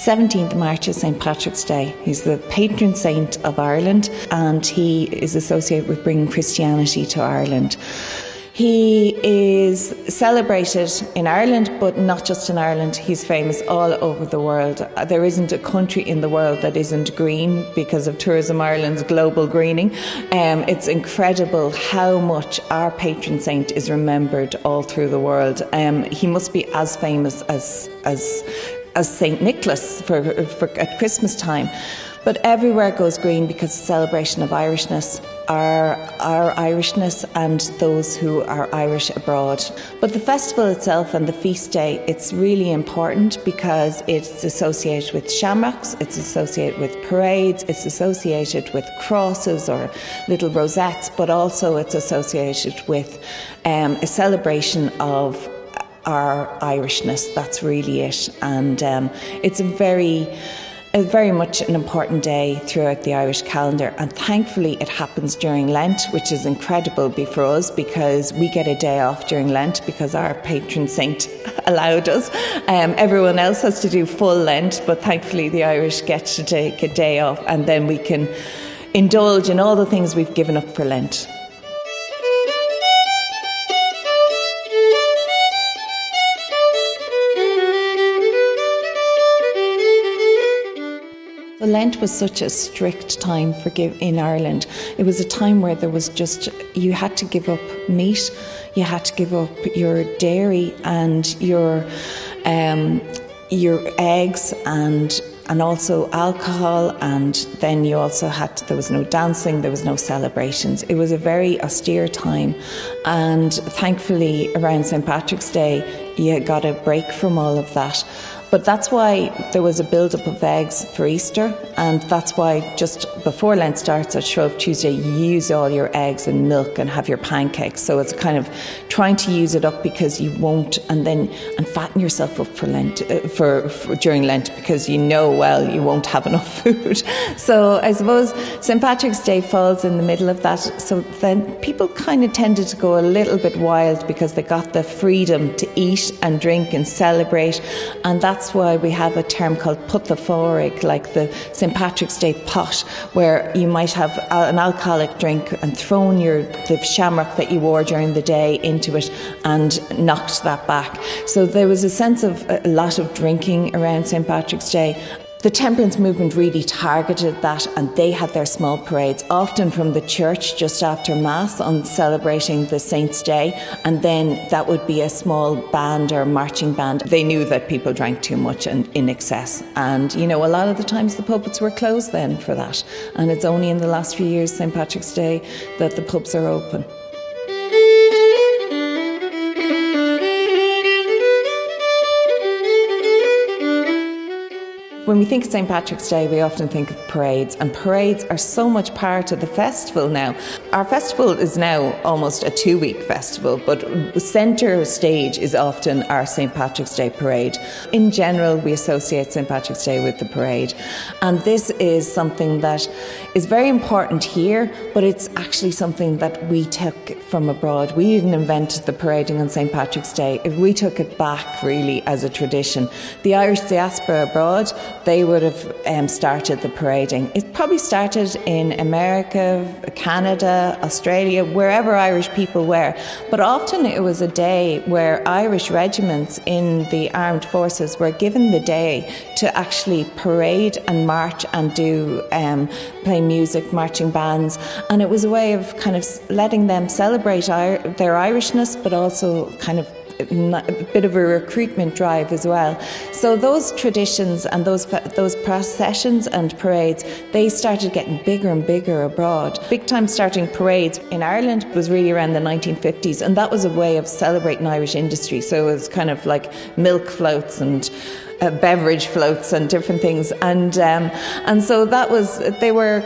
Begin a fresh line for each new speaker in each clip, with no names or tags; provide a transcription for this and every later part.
17th of March is St. Patrick's Day. He's the patron saint of Ireland, and he is associated with bringing Christianity to Ireland. He is celebrated in Ireland, but not just in Ireland. He's famous all over the world. There isn't a country in the world that isn't green because of Tourism Ireland's global greening. It's incredible how much our patron saint is remembered all through the world. He must be as famous as St. Nicholas at Christmas time. But everywhere goes green because it's a celebration of Irishness, our Irishness and those who are Irish abroad. But the festival itself and the feast day, it's really important because it's associated with shamrocks, it's associated with parades, it's associated with crosses or little rosettes, but also it's associated with a celebration of our Irishness. That's really it. And it's very much an important day throughout the Irish calendar, and thankfully it happens during Lent, which is incredible for us because we get a day off during Lent because our patron saint allowed us. Everyone else has to do full Lent, but thankfully the Irish get to take a day off, and then we can indulge in all the things we've given up for Lent. Lent was such a strict time in Ireland. It was a time where there was you had to give up meat, you had to give up your dairy and your eggs and also alcohol, and then you also there was no dancing, there was no celebrations. It was a very austere time, and thankfully around St. Patrick's Day you got a break from all of that. But that's why there was a build-up of eggs for Easter, and that's why just before Lent starts at Shrove Tuesday, you use all your eggs and milk and have your pancakes. So it's kind of trying to use it up because you won't, and fatten yourself up for Lent, during Lent, because you you won't have enough food. So I suppose St. Patrick's Day falls in the middle of that. So then people kind of tended to go a little bit wild because they got the freedom to eat and drink and celebrate, and that's why we have a term called put the fóric, like the St. Patrick's Day pot, where you might have an alcoholic drink and thrown the shamrock that you wore during the day into it and knocked that back. So there was a sense of a lot of drinking around St. Patrick's Day. The temperance movement really targeted that, and they had their small parades, often from the church just after Mass on celebrating the Saint's Day, and then that would be a small band or marching band. They knew that people drank too much and in excess, and a lot of the times the pubs were closed then for that, and it's only in the last few years, St. Patrick's Day, that the pubs are open. When we think of St. Patrick's Day, we often think of parades, and parades are so much part of the festival now. Our festival is now almost a 2-week festival, but the centre stage is often our St. Patrick's Day parade. In general, we associate St. Patrick's Day with the parade, and this is something that is very important here, but it's actually something that we took from abroad. We didn't invent the parading on St. Patrick's Day. We took it back really as a tradition. The Irish diaspora abroad, they would have started the parading. It probably started in America, Canada, Australia, wherever Irish people were. But often it was a day where Irish regiments in the armed forces were given the day to actually parade and march and do play music, marching bands. And it was a way of kind of letting them celebrate their Irishness, but also kind of a bit of a recruitment drive as well. So those traditions and those processions and parades, they started getting bigger and bigger abroad. Big time starting parades in Ireland was really around the 1950s, and that was a way of celebrating Irish industry. So it was kind of like milk floats and beverage floats and different things, and so they were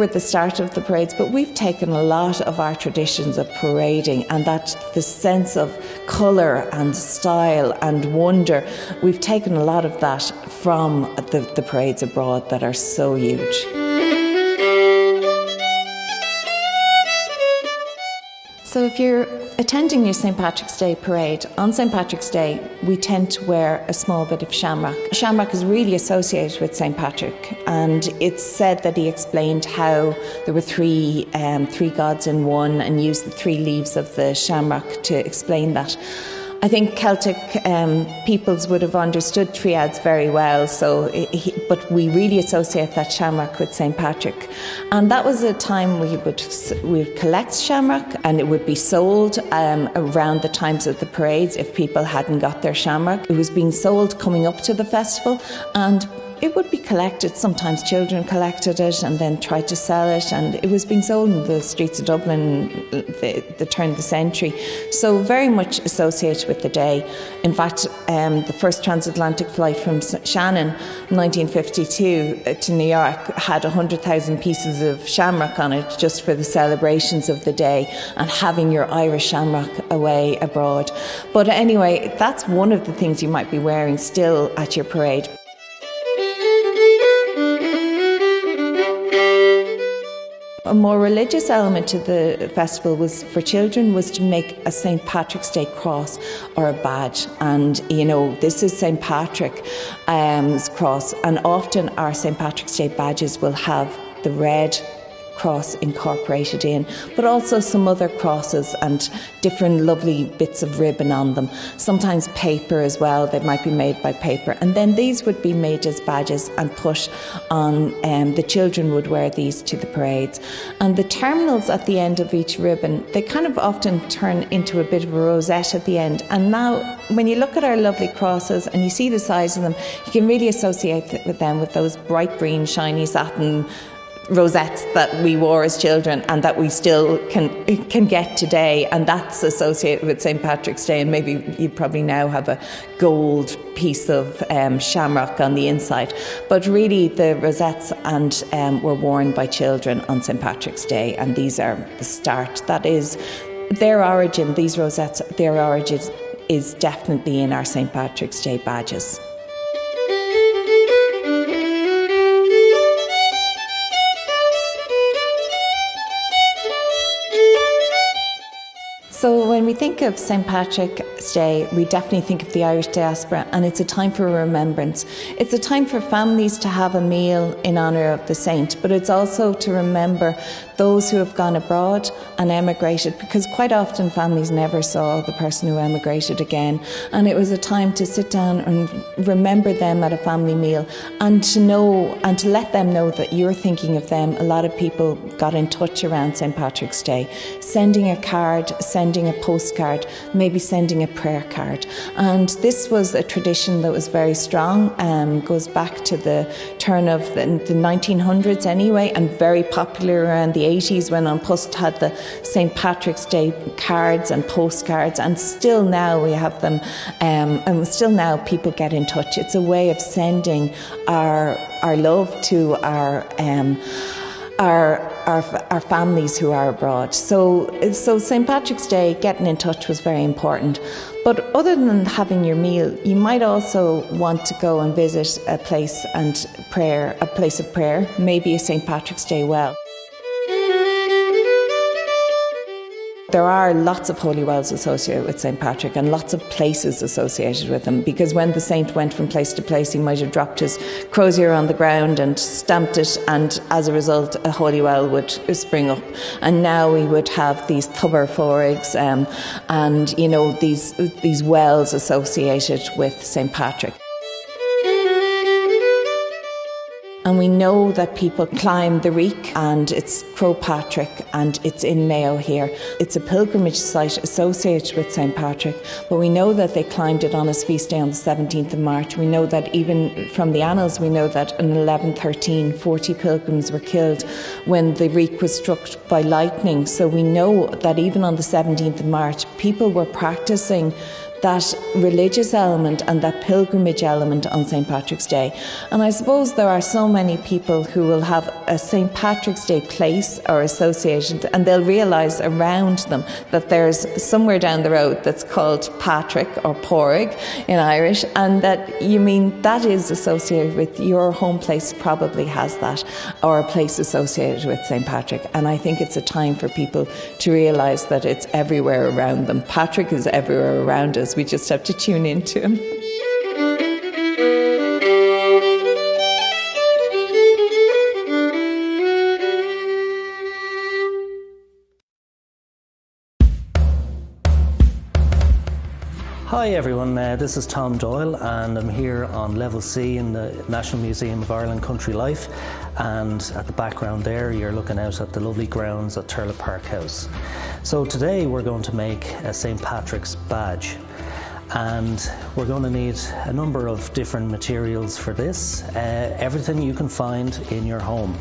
the start of the parades. But we've taken a lot of our traditions of parading and the sense of colour and style and wonder. We've taken a lot of that from the parades abroad that are so huge. So if you're attending your St. Patrick's Day parade, on St. Patrick's Day we tend to wear a small bit of shamrock. Shamrock is really associated with St. Patrick, and it's said that he explained how there were three gods in one, and used the three leaves of the shamrock to explain that. I think Celtic peoples would have understood triads very well, but we really associate that shamrock with St. Patrick. And that was a time we would collect shamrock, and it would be sold around the times of the parades if people hadn't got their shamrock. It was being sold coming up to the festival, and it would be collected. Sometimes children collected it and then tried to sell it, and it was being sold in the streets of Dublin the turn of the century. So very much associated with the day. In fact, the first transatlantic flight from Shannon in 1952 to New York had 100,000 pieces of shamrock on it, just for the celebrations of the day and having your Irish shamrock away abroad. But anyway, that's one of the things you might be wearing still at your parade. A more religious element to the festival was for children was to make a St. Patrick's Day cross or a badge, and this is St. Patrick's cross, and often our St. Patrick's Day badges will have the red cross incorporated in, but also some other crosses and different lovely bits of ribbon on them. Sometimes paper as well, they might be made by paper, and then these would be made as badges and put on, the children would wear these to the parades. And the terminals at the end of each ribbon, they kind of often turn into a bit of a rosette at the end. And now when you look at our lovely crosses and you see the size of them, you can really associate with them with those bright green shiny satin rosettes that we wore as children and that we still can get today, and that's associated with St. Patrick's Day. And maybe you probably now have a gold piece of shamrock on the inside, but really the rosettes were worn by children on St. Patrick's Day, and these are the start. That is their origin. These rosettes, their origin is definitely in our St. Patrick's Day badges. So when we think of St. Patrick's Day, we definitely think of the Irish diaspora, and it's a time for remembrance. It's a time for families to have a meal in honour of the saint, but it's also to remember those who have gone abroad and emigrated, because quite often families never saw the person who emigrated again. And it was a time to sit down and remember them at a family meal, and to know and to let them know that you're thinking of them. A lot of people got in touch around St. Patrick's Day, sending a card, sending a postcard, maybe sending a prayer card. And this was a tradition that was very strong, goes back to the turn of the 1900s anyway, and very popular around the 80s when An Post had the St. Patrick's Day cards and postcards, and still now we have them, and still now people get in touch. It's a way of sending our love to our families who are abroad. So St. Patrick's Day, getting in touch was very important. But other than having your meal, you might also want to go and visit a place of prayer, maybe a St. Patrick's Day well. There are lots of holy wells associated with St. Patrick, and lots of places associated with him, because when the saint went from place to place, he might have dropped his crozier on the ground and stamped it, and as a result a holy well would spring up. And now we would have these tuber fórigs and these wells associated with St. Patrick. And we know that people climb the Reek, and it's Croagh Patrick, and it's in Mayo here. It's a pilgrimage site associated with St. Patrick, but we know that they climbed it on his feast day on the 17th of March. We know that even from the annals, we know that in 1113, 40 pilgrims were killed when the Reek was struck by lightning. So we know that even on the 17th of March, people were practicing that religious element and that pilgrimage element on St. Patrick's Day. And I suppose there are so many people who will have a St. Patrick's Day place or associated, and they'll realise around them that there's somewhere down the road that's called Patrick or Porrig in Irish, and that you mean that is associated with your home place, probably has that, or a place associated with St. Patrick. And I think it's a time for people to realise that it's everywhere around them. Patrick is everywhere around us. We just have to tune into him.
Hi everyone, this is Tom Doyle and I'm here on Level C in the National Museum of Ireland Country Life, and at the background there you're looking out at the lovely grounds at Turlough Park House. So today we're going to make a St. Patrick's badge, and we're going to need a number of different materials for this, everything you can find in your home.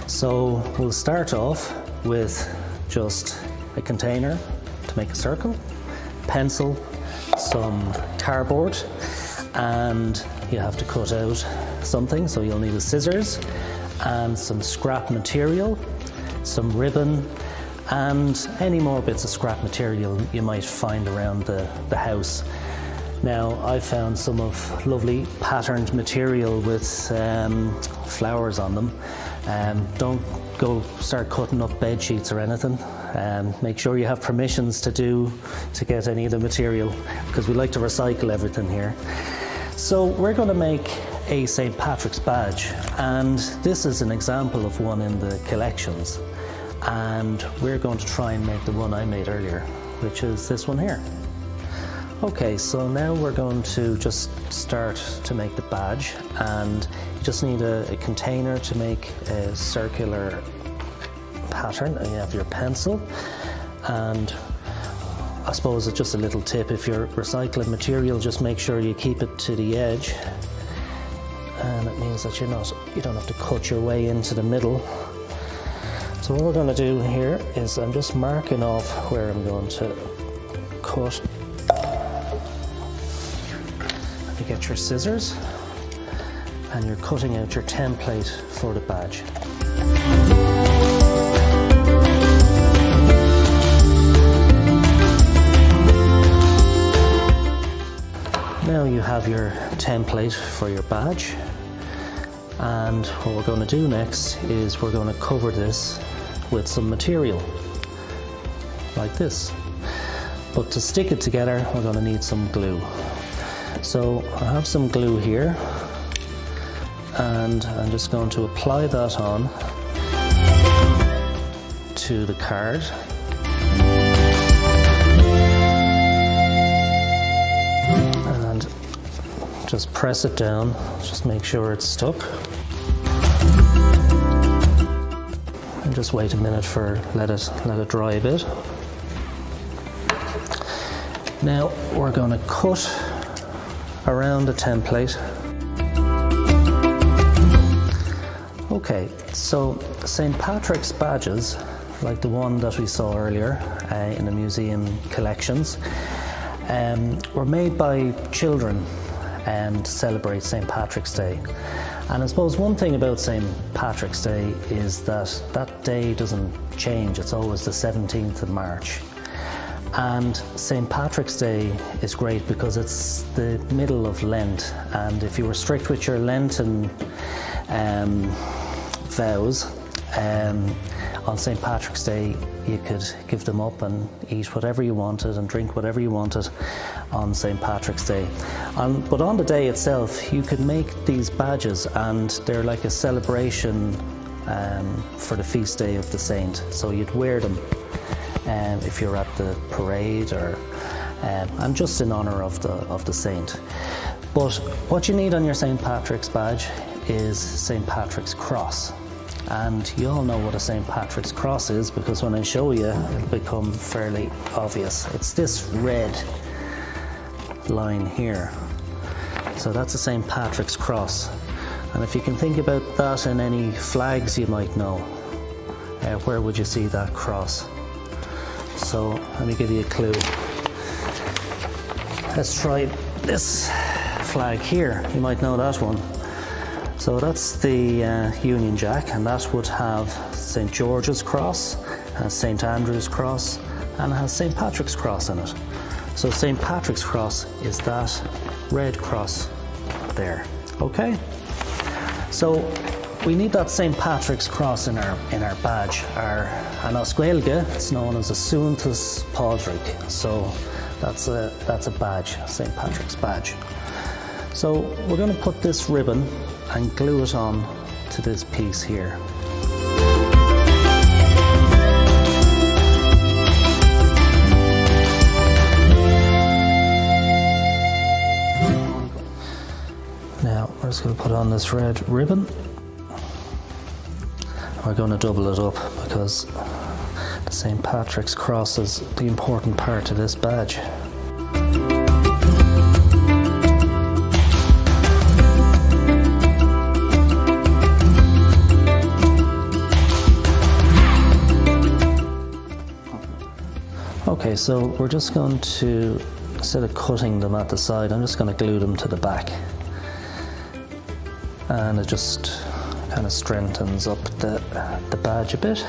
So we'll start off with just a container to make a circle, pencil, some cardboard, and you have to cut out something, so you'll need a scissors and some scrap material, some ribbon, and any more bits of scrap material you might find around the house. Now I found some of lovely patterned material with flowers on them. Don't go start cutting up bed sheets or anything. Make sure you have permissions to get any of the material, because we like to recycle everything here. So we're going to make a St. Patrick's badge, and this is an example of one in the collections, and we're going to try and make the one I made earlier, which is this one here. Okay, so now we're going to just start to make the badge, and you just need a container to make a circular pattern, and you have your pencil, and I suppose it's just a little tip: if you're recycling material, just make sure you keep it to the edge, and it means that you don't have to cut your way into the middle. So what we're going to do here is I'm just marking off where I'm going to cut. You get your scissors and you're cutting out your template for the badge. Now you have your template for your badge, and what we're going to do next is we're going to cover this with some material like this. But to stick it together we're going to need some glue. So I have some glue here, and I'm just going to apply that on to the card. And just press it down, just make sure it's stuck. And just wait a minute let it dry a bit. Now we're going to cut around the template. Okay, so St. Patrick's badges, like the one that we saw earlier in the museum collections, were made by children to celebrate St. Patrick's Day. And I suppose one thing about St. Patrick's Day is that that day doesn't change. It's always the 17th of March. And St. Patrick's Day is great because it's the middle of Lent, and if you were strict with your Lenten vows, on St. Patrick's Day you could give them up and eat whatever you wanted and drink whatever you wanted on St. Patrick's Day. But on the day itself you could make these badges, and they're like a celebration for the feast day of the saint. So you'd wear them if you're at the parade, or and just in honour of the saint. But what you need on your St. Patrick's badge is St. Patrick's cross, and you all know what a St. Patrick's cross is, because when I show you it'll become fairly obvious. It's this red line here, so that's a St. Patrick's cross. And if you can think about that in any flags you might know, where would you see that cross? So let me give you a clue. let's try this flag here. You might know that one. So that's the Union Jack, and that would have St. George's Cross, has St. Andrew's Cross, and has St. Patrick's Cross in it. So St. Patrick's Cross is that red cross there. Okay? So we need that St. Patrick's Cross in our badge. An Oscuelga, it's known as a Suantas Pádraig. So that's a badge, St. Patrick's badge. So we're going to put this ribbon and glue it on to this piece here. Now we're just going to put on this red ribbon. We're going to double it up because the St. Patrick's Cross is the important part of this badge. Okay, so we're just going to, instead of cutting them at the side, I'm just going to glue them to the back. And it just kind of strengthens up the badge a bit.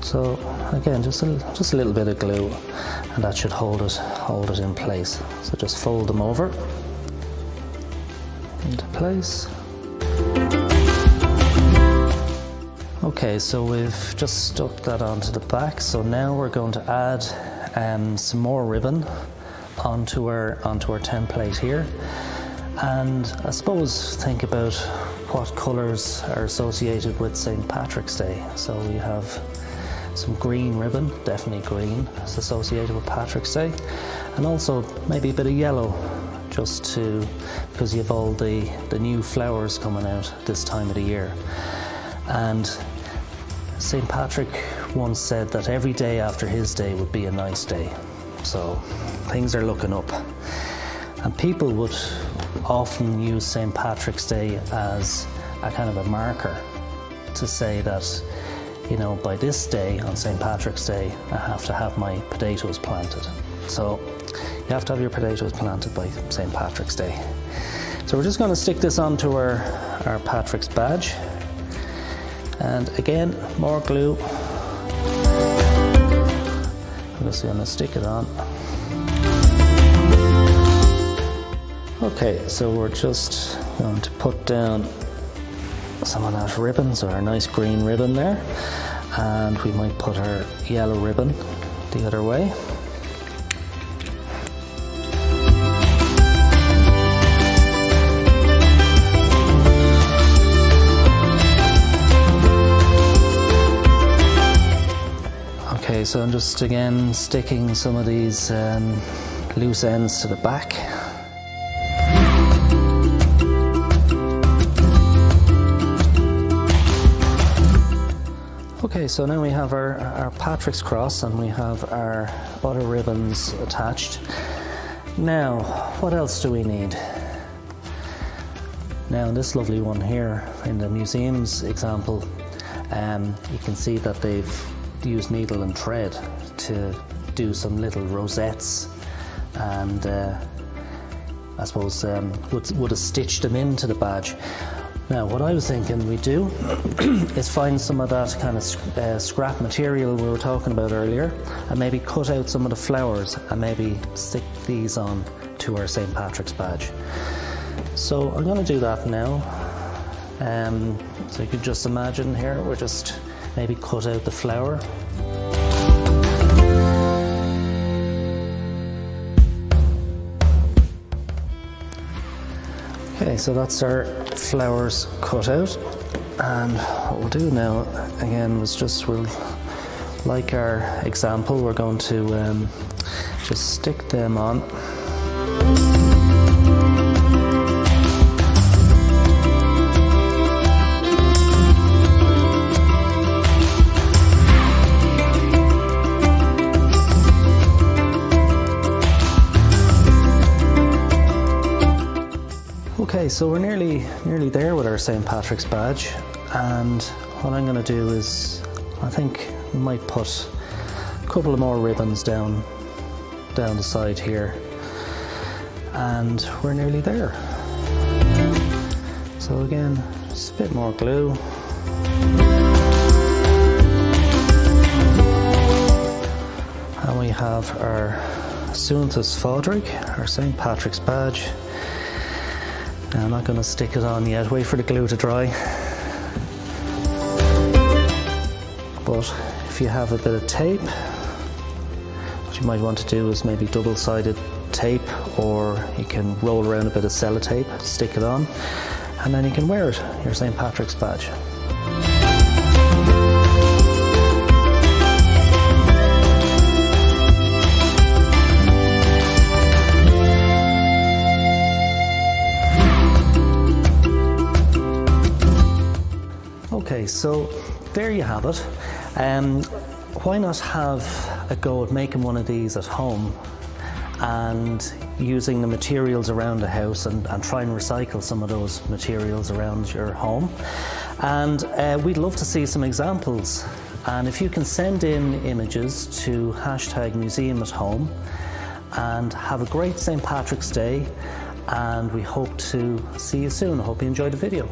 So again, just a little bit of glue, and that should hold it in place. So just fold them over into place. Okay, so we've just stuck that onto the back. So now we're going to add some more ribbon onto our template here. And I suppose think about what colours are associated with St. Patrick's Day. So we have some green ribbon, definitely green, it's associated with Patrick's Day. And also maybe a bit of yellow, because you have all the new flowers coming out this time of the year. And St. Patrick once said that every day after his day would be a nice day. So things are looking up. And people would often use St. Patrick's Day as a kind of a marker to say that, you know, by this day, on St. Patrick's Day, I have to have my potatoes planted. So you have to have your potatoes planted by St. Patrick's Day. So we're just going to stick this onto our Patrick's badge. And again, more glue. I'm just going to stick it on. Okay, so we're just going to put down some of that ribbon, so our nice green ribbon there. And we might put our yellow ribbon the other way. Okay, so I'm just again sticking some of these loose ends to the back. Okay, so now we have our Patrick's Cross and we have our other ribbons attached. Now, what else do we need? Now, in this lovely one here, in the museum's example, you can see that they've used needle and thread to do some little rosettes, and I suppose would have stitched them into the badge. Now, what I was thinking we do is find some of that kind of scrap material we were talking about earlier, and maybe cut out some of the flowers and maybe stick these on to our St. Patrick's badge. So I'm going to do that now. So you could just imagine here, we're just maybe cut out the flower. Okay, so that's our flowers cut out, and what we'll do now again was just, like our example, we're going to just stick them on. Okay, so we're nearly there with our St. Patrick's badge, and what I'm going to do is, I think we might put a couple of more ribbons down the side here, and we're nearly there. So again, just a bit more glue. And we have our Suantas Fádric, our St. Patrick's badge. Now, I'm not going to stick it on yet, wait for the glue to dry. But if you have a bit of tape, what you might want to do is maybe double-sided tape, or you can roll around a bit of sellotape, stick it on, and then you can wear it, your St. Patrick's badge. Okay, so there you have it. Why not have a go at making one of these at home and using the materials around the house and try and recycle some of those materials around your home? And we'd love to see some examples. And if you can send in images to #museum@home, and have a great St. Patrick's Day, and we hope to see you soon. I hope you enjoyed the video.